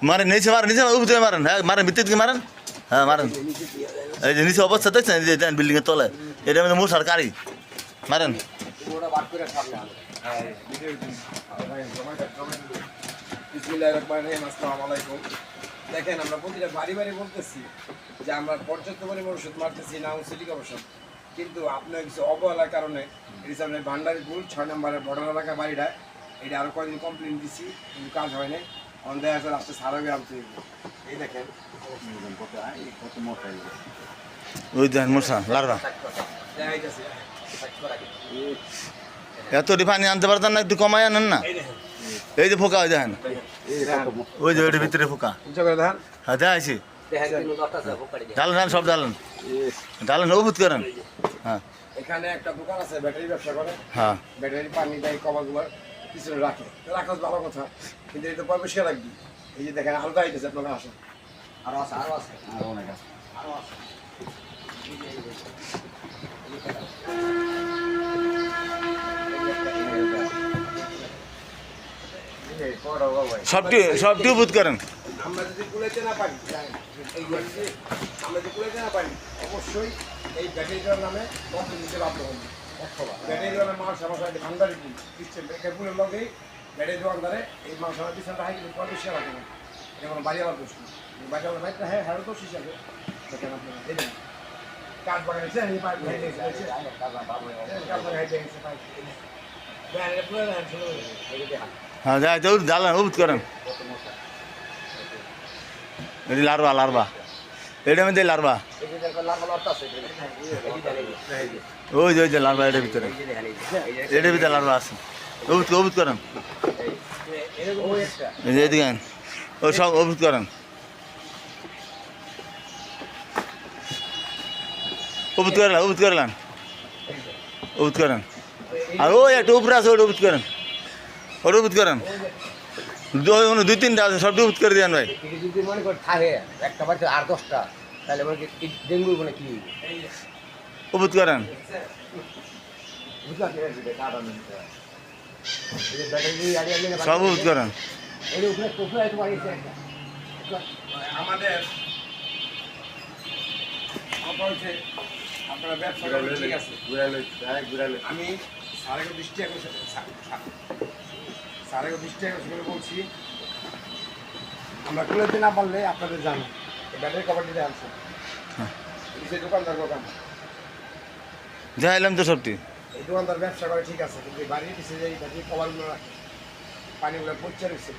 মারেন নিচে মারেন নিচে উপরে মারেন হ্যাঁ মারেন ভিতর থেকে মারেন হ্যাঁ মারেন এই যে নিচে অবস্থা দেখছেন এই যে বিল্ডিং এর তলায় এটা মধ্যে মশার কারি মারেন দেখেন আমরা প্রতিটা বাড়ি বাড়ি বলতেছি যে আমরা পর্যাপ্ত পরিমাণ ওষুধ মারতেছি না সিটিক ওষুধ, কিন্তু আপনার কিছু অবহেলার কারণে এই ভান্ডারিপুর 6 নম্বরের বর্ডার এলাকা বাড়িটা এটা আরও কয়েকদিন কমপ্লেন দিছি কিন্তু কাজ হয় নাই। অন্ধে আছে রাস্তা সারা গ্রামতে এই দেখেন ওই দেখেন মশা লার্ভা এত পানি আনতে পারতেন না একটু কমাই আনেন না এই যে ফোকা ওই দেখেন ওই যে ওইটার ভিতরে ফোকা হ্যাঁ দেখাইছি ঢালেন সব ঢালেন ঢালেন অভূত করেন হ্যাঁ এখানে একটা দোকান আছে ব্যাটারি ব্যবসা করে, হ্যাঁ ব্যাটারি পানি দেয় কভারগুলো পিছনে রাখে রাখা ভালো কথা, কিন্তু এটা পরিষ্কার রাখবি। এই যে দেখেন আলাদা আইতেছে আপনারা আসেন আরো আছে আরো অনেক আছে আরো আছে সবটি অভূত করেন। আমরা যদি কুলাইতে না পারি অবশ্যই এই ব্যাটারিটার নামে কমপ্লেন দিতে বাধ্য হন। ব্যাটারিওয়ালা মাস আমার সাথে ভান্ডারি দিচ্ছেন পুরের লগেই ব্যাটারি দোকানদারে এই মাস আমার পিছনটা হাই কিন্তু পরিষ্কার রাখে না, এটা কোনো বাড়িওয়ালার দোষ নেই, বাড়িওয়ালা ভাইটা হ্যাঁ হ্যাঁ দোষ হিসাবে দেখেন আপনারা দেখেন কাঠ বাগাইছে এই পাইপ ভাই দিয়েছে কাঠ বাগাইছে পাইপ হ্যাঁ যাই তো ঢালেন অভূত করেন। এটি লার্ভা লার্ভা এটার মধ্যে লার্ভা ওই যে লার্ভা এটার ভিতরে লার্ভা আছে অভূত অভূত করেন এই যে এদিকে ও সব অভূত করেন অভূত করলেন অভূত করলেন অভূত করেন আর ওই একটা উপরে আছে ওটা অভূত করেন ওটা অভূত করেন 2-3টা আছে সব অভূত করে দেন ভাই যদি মনে করে থাকে একটা বাড়িতে 8-10টা তাহলে মনে ডেঙ্গু মানে কি অভূত করেন সব অভূত করেন আমাদের আপনারা ব্যবসা করেন ঠিক আছে আমি সাড়ে দৃষ্টি আকর্ষণ বলছি আমরা খুলেতে না পারলে আপনাদের জানো এই ব্যাটারি কভার দিতে আসছে সেই দোকানদার দোকান যাইলাম তো সবটি এই দোকানদার ব্যবসা করে ঠিক আছে, কিন্তু বাড়ির পিছিয়ে যে ব্যাটারি কভারগুলো রাখে পানিগুলো পরিষ্কার হচ্ছে